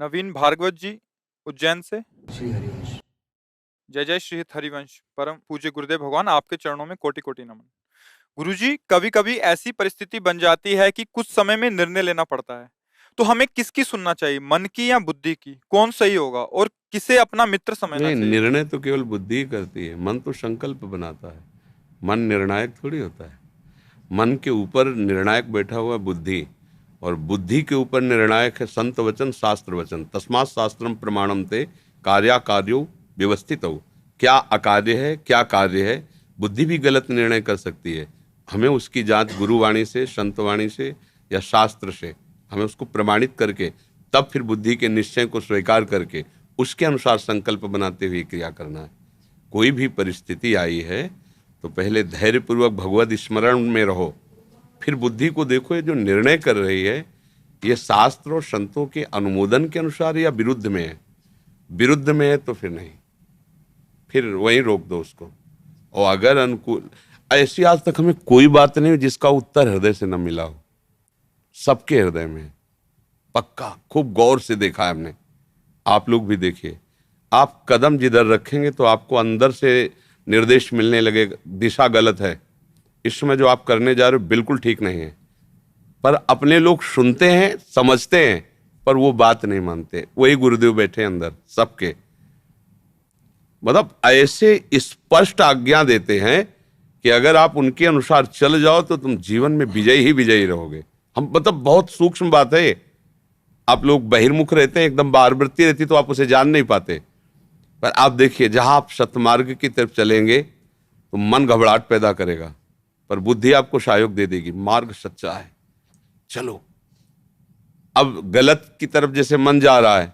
नवीन भार्गवत जी, उज्जैन से। श्री हरिवंश। जय जय श्री हरिवंश। परम पूज्य गुरुदेव भगवान, आपके चरणों में कोटि कोटि नमन। गुरुजी, कभी कभी ऐसी परिस्थिति बन जाती है कि कुछ समय में निर्णय लेना पड़ता है, तो हमें किसकी सुनना चाहिए, मन की या बुद्धि की? कौन सही होगा और किसे अपना मित्र समझना नहीं, चाहिए? निर्णय तो केवल बुद्धि ही करती है। मन तो संकल्प बनाता है। मन निर्णायक थोड़ी होता है। मन के ऊपर निर्णायक बैठा हुआ है बुद्धि, और बुद्धि के ऊपर निर्णायक है संत वचन, शास्त्र वचन। तस्मात् शास्त्रम प्रमाणम ते कार्याकार्यो व्यवस्थित हो। क्या अकार्य है, क्या कार्य है, बुद्धि भी गलत निर्णय कर सकती है। हमें उसकी जांच गुरुवाणी से, संतवाणी से या शास्त्र से हमें उसको प्रमाणित करके तब फिर बुद्धि के निश्चय को स्वीकार करके उसके अनुसार संकल्प बनाते हुए क्रिया करना है। कोई भी परिस्थिति आई है तो पहले धैर्यपूर्वक भगवत स्मरण में रहो, फिर बुद्धि को देखो ये जो निर्णय कर रही है ये शास्त्र और संतों के अनुमोदन के अनुसार या विरुद्ध में है। विरुद्ध में है तो फिर नहीं, फिर वहीं रोक दो उसको। और अगर अनुकूल, ऐसी आज तक हमें कोई बात नहीं जिसका उत्तर हृदय से न मिला हो। सबके हृदय में है, पक्का। खूब गौर से देखा है हमने, आप लोग भी देखिए। आप कदम जिधर रखेंगे तो आपको अंदर से निर्देश मिलने लगेगा, दिशा गलत है, इस समय जो आप करने जा रहे हो बिल्कुल ठीक नहीं है। पर अपने लोग सुनते हैं, समझते हैं, पर वो बात नहीं मानते। वही गुरुदेव बैठे अंदर सबके, मतलब ऐसे स्पष्ट आज्ञा देते हैं कि अगर आप उनके अनुसार चल जाओ तो तुम जीवन में विजयी ही विजयी रहोगे। हम मतलब बहुत सूक्ष्म बात है। आप लोग बहिर्मुख रहते हैं, एकदम बारवृत्ति रहती तो आप उसे जान नहीं पाते। पर आप देखिए, जहां आप सतमार्ग की तरफ चलेंगे तो मन घबराहट पैदा करेगा, पर बुद्धि आपको सहयोग दे देगी, मार्ग सच्चा है, चलो। अब गलत की तरफ जैसे मन जा रहा है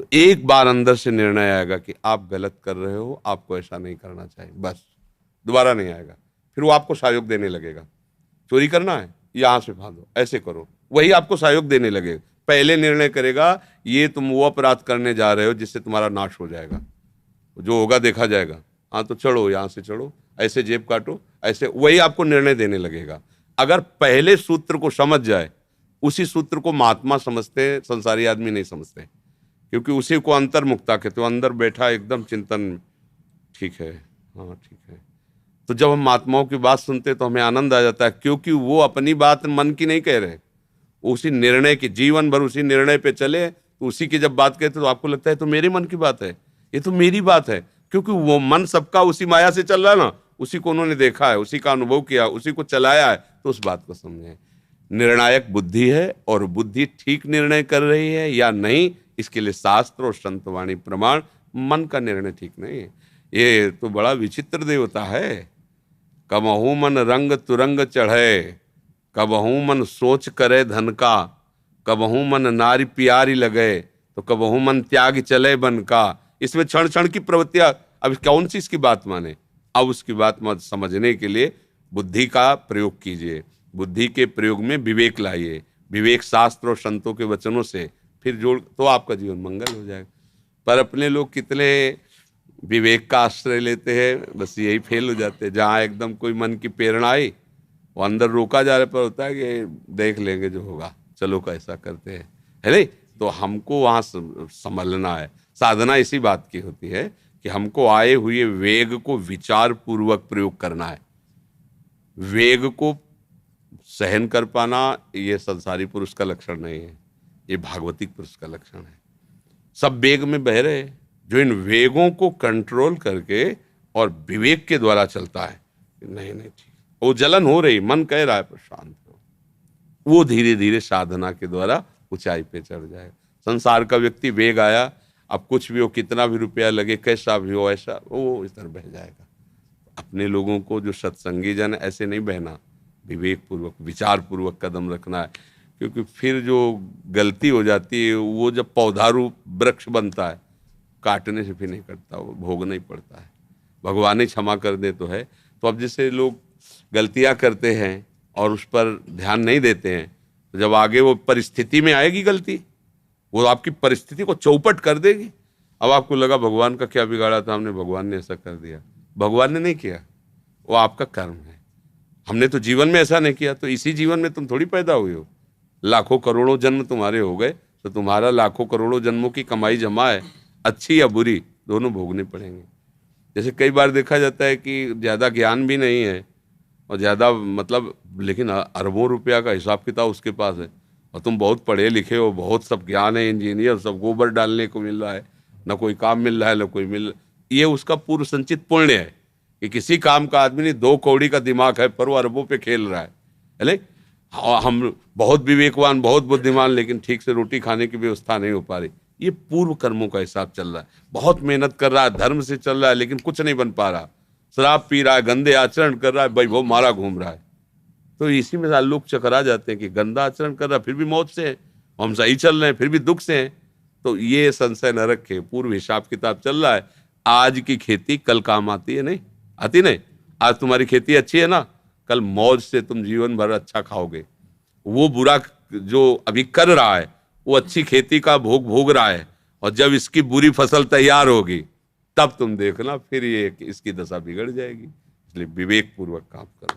तो एक बार अंदर से निर्णय आएगा कि आप गलत कर रहे हो, आपको ऐसा नहीं करना चाहिए, बस दोबारा नहीं आएगा। फिर वो आपको सहयोग देने लगेगा। चोरी करना है, यहां से भागो, ऐसे करो, वही आपको सहयोग देने लगेगा। पहले निर्णय करेगा ये तुम वो अपराध करने जा रहे हो जिससे तुम्हारा नाश हो जाएगा, जो होगा देखा जाएगा। हाँ तो चढ़ो, यहां से चढ़ो, ऐसे जेब काटो, ऐसे, वही आपको निर्णय देने लगेगा। अगर पहले सूत्र को समझ जाए, उसी सूत्र को महात्मा समझते हैं, संसारी आदमी नहीं समझते, क्योंकि उसी को अंतर्मुक्ता कहते हो, अंदर बैठा एकदम चिंतन में, ठीक है, हाँ ठीक है। तो जब हम महात्माओं की बात सुनते हैं तो हमें आनंद आ जाता है, क्योंकि वो अपनी बात मन की नहीं कह रहे, उसी निर्णय की, जीवन भर उसी निर्णय पे चले। तो उसी की जब बात कहते तो आपको लगता है तो मेरे मन की बात है, ये तो मेरी बात है, क्योंकि वो मन सबका उसी माया से चल रहा है ना, उसी को उन्होंने देखा है, उसी का अनुभव किया, उसी को चलाया है, तो उस बात को समझे। निर्णायक बुद्धि है, और बुद्धि ठीक निर्णय कर रही है या नहीं, इसके लिए शास्त्र और संतवाणी प्रमाण। मन का निर्णय ठीक नहीं है। ये तो बड़ा विचित्र देवता है। कबहू मन रंग तुरंग चढ़े, कबहू मन सोच करे धन का, कबहू मन नारी प्यारी लगे, तो कबहू मन त्याग चले बन का। इसमें क्षण क्षण की प्रवृत्तियां, अब कौन सी इसकी बात माने? अब उसकी बात मत समझने के लिए बुद्धि का प्रयोग कीजिए। बुद्धि के प्रयोग में विवेक लाइए, विवेक शास्त्र और संतों के वचनों से फिर जोड़, तो आपका जीवन मंगल हो जाएगा। पर अपने लोग कितने विवेक का आश्रय लेते हैं, बस यही फेल हो जाते हैं। जहाँ एकदम कोई मन की प्रेरणा आई, वो अंदर रोका जा रहा पर होता है कि देख लेंगे जो होगा, चलो का ऐसा करते हैं, है नहीं? तो हमको वहाँ संभलना है। साधना इसी बात की होती है कि हमको आए हुए वेग को विचार पूर्वक प्रयोग करना है। वेग को सहन कर पाना ये संसारी पुरुष का लक्षण नहीं है, ये भागवतिक पुरुष का लक्षण है। सब वेग में बह रहे, जो इन वेगों को कंट्रोल करके और विवेक के द्वारा चलता है, नहीं नहीं ठीक, वो जलन हो रही, मन कह रहा है पर शांत हो, वो धीरे धीरे साधना के द्वारा ऊंचाई पे चढ़ जाएगा। संसार का व्यक्ति वेग आया, अब कुछ भी हो, कितना भी रुपया लगे, कैसा भी हो, ऐसा वो इस तरह बह जाएगा। अपने लोगों को, जो सत्संगी जन, ऐसे नहीं बहना, विवेक पूर्वक, विचार पूर्वक कदम रखना है। क्योंकि फिर जो गलती हो जाती है, वो जब पौधारूप वृक्ष बनता है, काटने से फिर नहीं कटता, वो भोगना ही पड़ता है। भगवान ही क्षमा कर दे तो है। तो अब जैसे लोग गलतियां करते हैं और उस पर ध्यान नहीं देते हैं, तो जब आगे वो परिस्थिति में आएगी गलती, वो आपकी परिस्थिति को चौपट कर देगी। अब आपको लगा भगवान का क्या बिगाड़ा था हमने, भगवान ने ऐसा कर दिया। भगवान ने नहीं किया, वो आपका कर्म है। हमने तो जीवन में ऐसा नहीं किया, तो इसी जीवन में तुम थोड़ी पैदा हुए हो, लाखों करोड़ों जन्म तुम्हारे हो गए, तो तुम्हारा लाखों करोड़ों जन्मों की कमाई जमा है, अच्छी या बुरी दोनों भोगने पड़ेंगे। जैसे कई बार देखा जाता है कि ज़्यादा ज्ञान भी नहीं है और ज़्यादा मतलब, लेकिन अरबों रुपया का हिसाब किताब उसके पास है, और तुम बहुत पढ़े लिखे हो, बहुत सब ज्ञान है, इंजीनियर, सब गोबर डालने को मिल रहा है, ना कोई काम मिल रहा है ना कोई मिल, ये उसका पूर्व संचित पुण्य है कि किसी काम का आदमी नहीं, 2 कौड़ी का दिमाग है पर वो अरबों पे खेल रहा है। हम बहुत विवेकवान, बहुत बुद्धिमान, लेकिन ठीक से रोटी खाने की व्यवस्था नहीं हो पा रही। ये पूर्व कर्मों का हिसाब चल रहा है। बहुत मेहनत कर रहा है, धर्म से चल रहा है, लेकिन कुछ नहीं बन पा रहा, शराब पी रहा है, गंदे आचरण कर रहा है, वैभव मारा घूम रहा है। तो इसी में लोग चकरा जाते हैं कि गंदा आचरण कर रहा है फिर भी मौत से है, हम सही चल रहे हैं फिर भी दुख से हैं। तो ये संशय न रखे, पूर्व हिसाब किताब चल रहा है। आज की खेती कल काम आती है, नहीं आती नहीं। आज तुम्हारी खेती अच्छी है ना, कल मौज से तुम जीवन भर अच्छा खाओगे। वो बुरा जो अभी कर रहा है वो अच्छी खेती का भोग भोग रहा है, और जब इसकी बुरी फसल तैयार होगी तब तुम देखना फिर ये इसकी दशा बिगड़ जाएगी। इसलिए विवेक पूर्वक काम करो।